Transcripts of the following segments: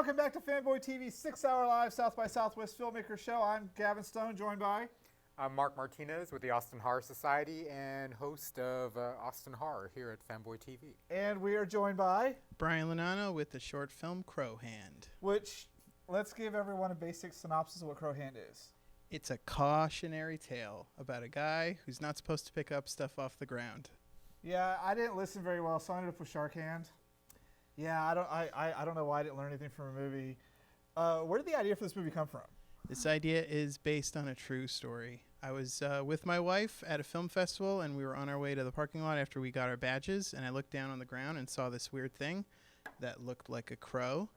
welcome back to Fanboy TV's 6-hour live South by Southwest filmmaker show. I'm Gavin Stone, joined by... I'm Mark Martinez with the Austin Horror Society and host of Austin Horror here at Fanboy TV. And we are joined by... Brian Lonano with the short film Crow Hand. Which, let's give everyone a basic synopsis of what Crow Hand is. It's a cautionary tale about a guy who's not supposed to pick up stuff off the ground. Yeah, I didn't listen very well, so I ended up with Shark Hand. Yeah, I don't know why I didn't learn anything from a movie. Where did the idea for this movie come from? This idea is based on a true story. I was with my wife at a film festival, and we were on our way to the parking lot after we got our badges, and I looked down on the ground and saw this weird thing that looked like a crow.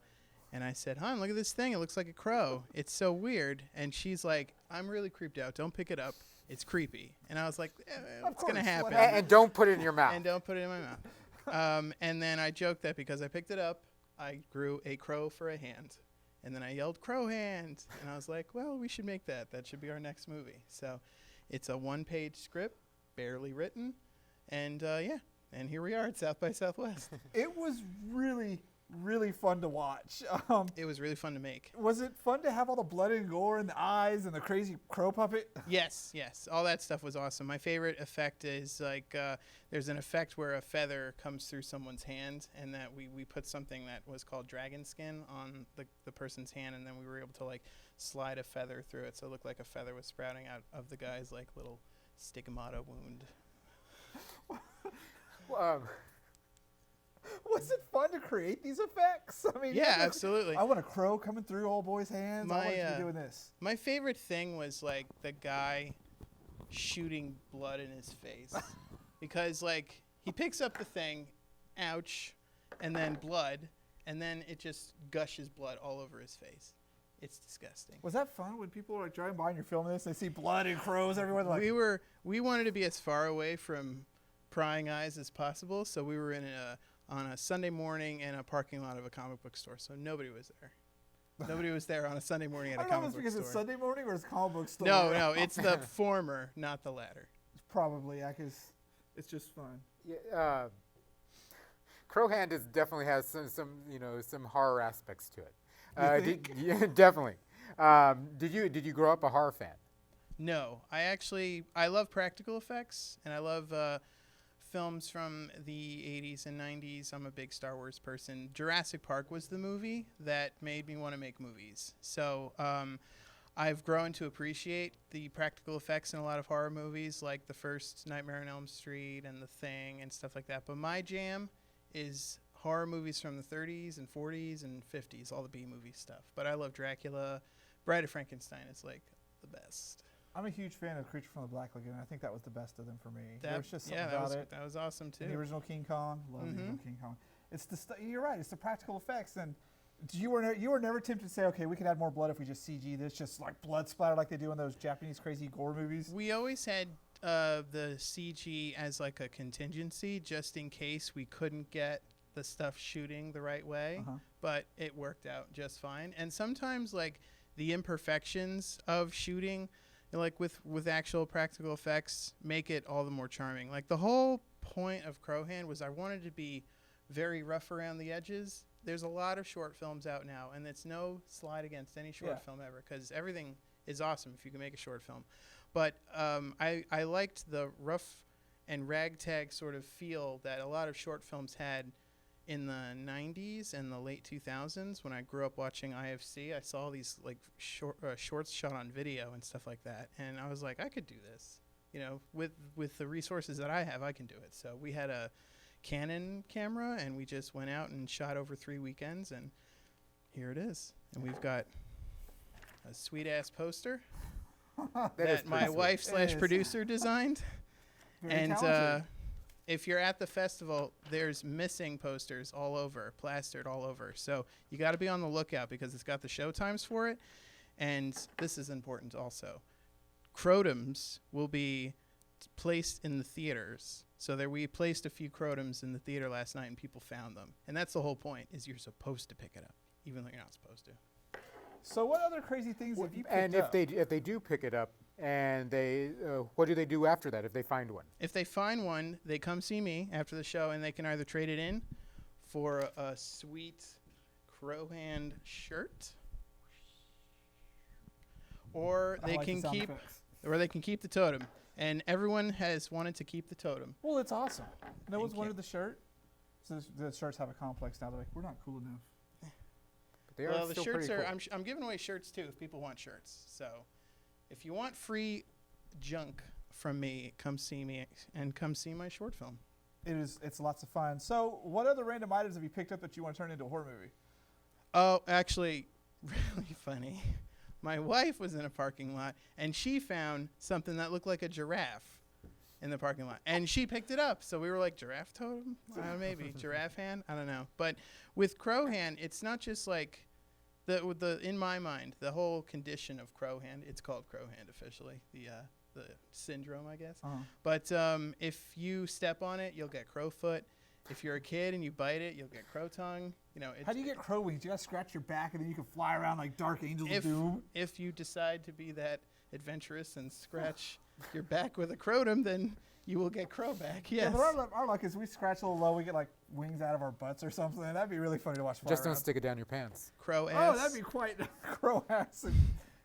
And I said, "Hon, look at this thing. It looks like a crow. It's so weird." And she's like, "I'm really creeped out. Don't pick it up. It's creepy." And I was like, what's going to happen? And don't put it in your mouth. And don't put it in my mouth. And then I joked that because I picked it up, I grew a crow for a hand. And then I yelled, "Crow Hand!" And I was like, well, we should make that. That should be our next movie. So it's a one-page script, barely written. And, and here we are at South by Southwest. It was really fun to watch. It was really fun to make. Was it fun to have all the blood and gore and the eyes and the crazy crow puppet? Yes. All that stuff was awesome. My favorite effect is there's an effect where a feather comes through someone's hand, and that we put something that was called dragon skin on the person's hand, and then we were able to slide a feather through it, so it looked like a feather was sprouting out of the guy's little stigmata wound. Was it fun to create these effects? I mean, yeah, absolutely. I want a crow coming through old boy's hands. I want to be doing this. My favorite thing was the guy shooting blood in his face, because he picks up the thing, ouch, and then blood, and then it just gushes blood all over his face. It's disgusting. Was that fun when people are driving by and you're filming this? They see blood and crows everywhere. We wanted to be as far away from prying eyes as possible, so we were on a Sunday morning in a parking lot of a comic book store, so nobody was there. Nobody was there on a Sunday morning at a comic book store. Because it's Sunday morning or it's comic book store? No, it's the former, not the latter. Probably, yeah, because it's just fun. Yeah, Crow Hand definitely has some horror aspects to it. Yeah, definitely. Did you grow up a horror fan? No, I love practical effects, and I love films from the 80s and 90s. I'm a big Star Wars person. Jurassic Park was the movie that made me want to make movies. So I've grown to appreciate the practical effects in a lot of horror movies, like the first Nightmare on Elm Street and The Thing and stuff like that. But my jam is horror movies from the 30s and 40s and 50s, all the B-movie stuff. But I love Dracula. Bride of Frankenstein is the best. I'm a huge fan of Creature from the Black Lagoon. I think that was the best of them for me. That was awesome too. And the original King Kong, love the original King Kong. It's you're right. It's the practical effects, and you were never tempted to say, okay, we could add more blood if we just CG this, just blood splatter like they do in those Japanese crazy gore movies. We always had the CG as a contingency, just in case we couldn't get the stuff shooting the right way, but it worked out just fine. And sometimes the imperfections of shooting, with actual practical effects, make it all the more charming. The whole point of Crow Hand was I wanted to be very rough around the edges. There's a lot of short films out now, and it's no slide against any short film ever, because everything is awesome if you can make a short film. But I liked the rough and ragtag sort of feel that a lot of short films had in the 90s and the late 2000s. When I grew up watching IFC, I saw these shorts shot on video and stuff like that, and I was like, I could do this. With the resources that I have, I can do it. So we had a Canon camera, and we just went out and shot over 3 weekends, and here it is. And we've got a sweet-ass poster that my wife / producer designed. Very talented. If you're at the festival, there's missing posters all over, plastered all over. So you got to be on the lookout, because it's got the show times for it. And this is important also. Crotums will be placed in the theaters. So we placed a few crotums in the theater last night, and people found them. And that's the whole point, is you're supposed to pick it up, even though you're not supposed to. So what other crazy things have you picked up? And if they do pick it up, and what do they do after that if they find one? If they find one, they come see me after the show, and they can either trade it in for a sweet Crow Hand shirt, or they can keep the totem. And everyone has wanted to keep the totem. Well, it's awesome. No one's you. wanted the shirt. So the shirts have a complex now. They're like, we're not cool enough. But they Well, are the still shirts pretty are. cool. I'm giving away shirts too if people want shirts. So, if you want free junk from me, come see me and come see my short film. It's lots of fun. So, what other random items have you picked up that you want to turn into a horror movie? Oh, actually, really funny. My wife was in a parking lot and she found something that looked like a giraffe in the parking lot, and she picked it up. So we were like, giraffe totem? Maybe giraffe hand? I don't know. But with crow hand, it's not just like in my mind, the whole condition of crow hand. It's called crow hand officially. The syndrome, I guess. Uh-huh. But if you step on it, you'll get crow foot. If you're a kid and you bite it, you'll get crow tongue. You know. How do you get crow wings? You gotta scratch your back, and then you can fly around like Dark Angels of Doom. If you decide to be that adventurous and scratch your back with a crotum, then you will get crow back. Yes. Yeah, but our luck is we scratch a little low, we get like wings out of our butts or something. That'd be really funny to watch. Just don't stick it down your pants. Crow ass. Oh, that'd be quite crow ass and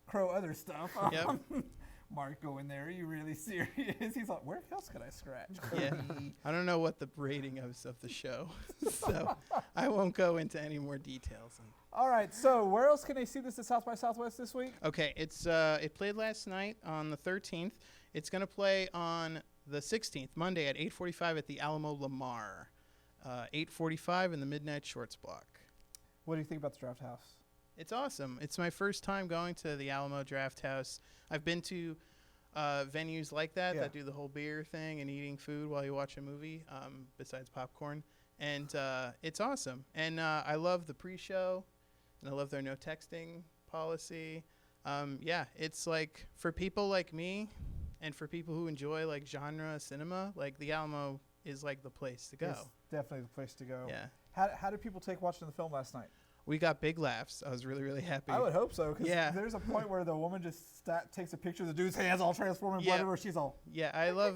crow other stuff. Yep. Mark, go in there. Are you really serious? He's like, where else could I scratch? Yeah. I don't know what the rating is of the show, so I won't go into any more details. All right, so where else can they see this at South by Southwest this week? Okay, it played last night on the 13th. It's going to play on the 16th, Monday at 8:45 at the Alamo Lamar. 8:45 in the Midnight Shorts block. What do you think about the Draft House? It's awesome. It's my first time going to the Alamo Draft House. I've been to venues like that do the whole beer thing and eating food while you watch a movie, besides popcorn. And it's awesome. And I love the pre-show, and I love their no texting policy. It's like for people like me and for people who enjoy like genre cinema, like the Alamo is like the place to go. It's definitely the place to go. Yeah. How did people take watching the film last night? We got big laughs. I was really, really happy. I would hope so, because Yeah. there's a point where the woman just takes a picture of the dude's hands all transforming blood everywhere. She's all... Yeah,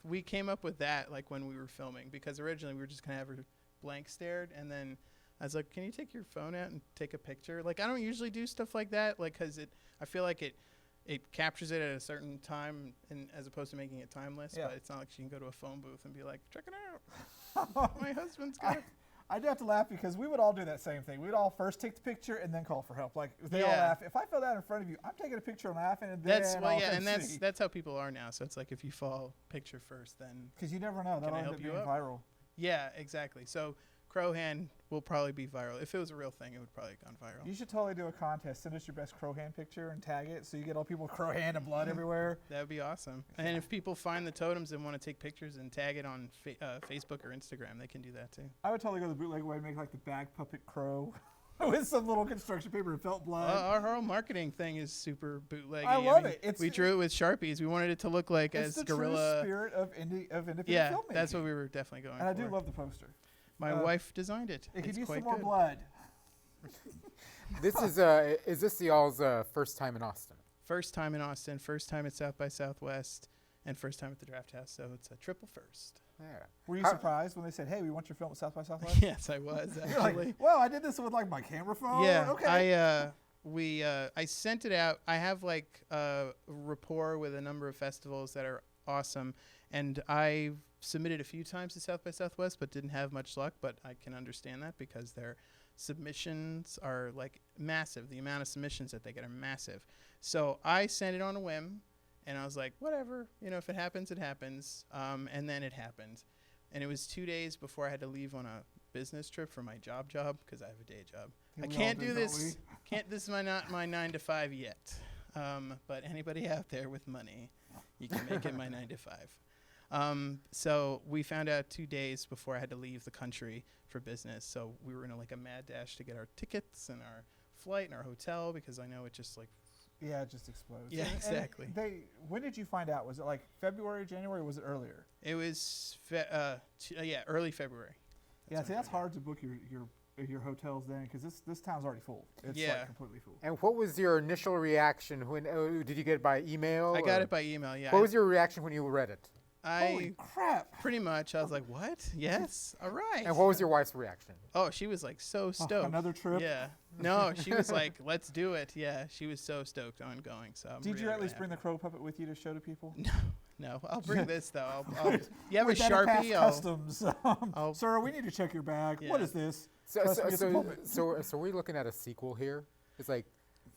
we came up with that like when we were filming, because originally we were just going to have her blank stared, and then I was like, can you take your phone out and take a picture? Like, I don't usually do stuff like that, like, because I feel like it captures it at a certain time, and as opposed to making it timeless, but it's not like she can go to a phone booth and be like, check it out. My husband's got it. I do have to laugh because we would all do that same thing. We'd all first take the picture and then call for help. Like they all laugh. If I fell down in front of you, I'm taking a picture and laughing, and then that's how people are now. So it's like if you fall picture first, then because you never know, that'll end up being viral. Yeah, exactly. So crow hand will probably be viral. If it was a real thing, it would probably have gone viral. You should totally do a contest. Send us your best crow hand picture and tag it, so you get all people with crow hand and blood everywhere. That would be awesome. And if people find the totems and want to take pictures and tag it on Facebook or Instagram, they can do that too. I would totally go the bootleg way and make like the bag puppet crow with some little construction paper and felt blood. Our whole marketing thing is super bootleggy. I love it. We drew it with Sharpies. We wanted it to look like it's as the gorilla. True spirit of independent filmmaking. Yeah, that's what we were definitely going for. And I do love the poster. My wife designed it. It could use quite some more good. blood. This is this y'all's first time in Austin? First time in Austin, first time at South by Southwest, and first time at the Draft House. So it's a triple first. Yeah. Were you surprised when they said, "Hey, we want your film at South by Southwest"? Yes, I was actually. Like, well, I did this with like my camera phone. Yeah. Okay. I sent it out. I have like a rapport with a number of festivals that are awesome, and I submitted a few times to South by Southwest, but didn't have much luck. But I can understand that because their submissions are like massive. The amount of submissions that they get are massive. So I sent it on a whim, and I was like, whatever, if it happens, it happens. And then it happened, and it was 2 days before I had to leave on a business trip for my job because I have a day job. Yeah, I can't do this. This is not my 9 to 5 yet. But anybody out there with money, you can make it my 9 to 5. So we found out 2 days before I had to leave the country for business. So we were in a mad dash to get our tickets and our flight and our hotel, because I know it just it just explodes. Yeah, exactly. When did you find out? Was it like February, January, or was it earlier? It was early February. That's hard to book your hotels then, because this town's already full. It's like completely full. And what was your initial reaction when did you get it by email? I got it by email. Yeah. What was your reaction when you read it? Holy crap! Pretty much, I was like, "What? Yes, all right." And what was your wife's reaction? Oh, she was like so stoked. Another trip. Yeah, No, she was like, let's do it. Yeah, she was so stoked on going. So I'm Did you really, at least really bring the crow puppet with you to show to people? No, I'll bring this though. You have a With that it passed Sharpie? Customs. Sir, we need to check your bag. What Yeah. is this? So, Trust so, me, it's a so, puppet. so we're looking at a sequel here. It's like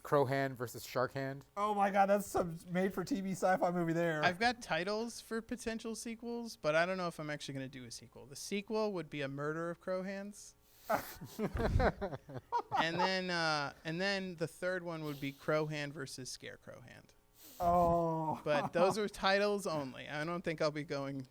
Crow Hand versus Shark Hand. Oh my God, that's some made-for-TV sci-fi movie there. I've got titles for potential sequels, but I don't know if I'm actually going to do a sequel. The sequel would be A Murder of Crow Hands. and then the third one would be Crow Hand versus Scarecrow Hand. Oh. But those are titles only. I don't think I'll be going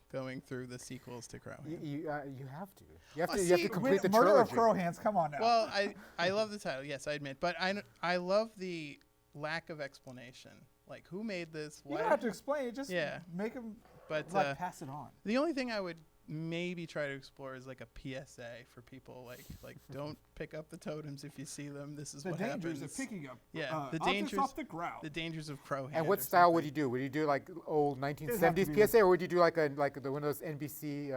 through the sequels to Crow Hand. You have to. You have to. See, You have to complete the Murder trilogy. of Crow Hands. Come on now. Well, I love the title. Yes, I admit. But I love the lack of explanation. Like, who made this? you don't have to explain it. Just Yeah. make them But pass it on. the only thing I would maybe try to explore is like a PSA for people. Like don't pick up the totems if you see them. This is The what dangers happens. of picking up Yeah, the objects dangers off the ground. The dangers of Crow Hand. And what or style would something. you do? Would you do like old have to 1970s be PSA, or would you do like one of those NBC?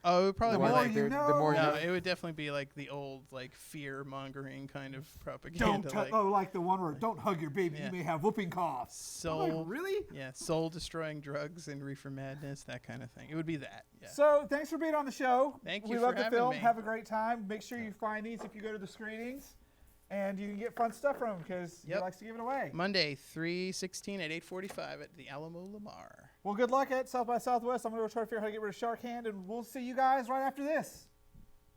Oh, it would probably The be more like you know. the more you no, know. it would definitely be like the old like fear mongering kind of Don't propaganda. like the one where don't hug your baby. Yeah. You may have whooping cough. I'm like, soul really? Yeah, soul destroying drugs and reefer madness, that kind of thing. It would be that. Yeah. So thanks for being on the show. Thank We you love for the having film. me. Have a great time. Make sure you find these if you go to the screenings, and you can get fun stuff from him because he Yep. likes to give it away. Monday, 3/16 at 8:45 at the Alamo Lamar. Well, good luck at South by Southwest. I'm going to go try to figure out how to get rid of Shark Hand, and we'll see you guys right after this.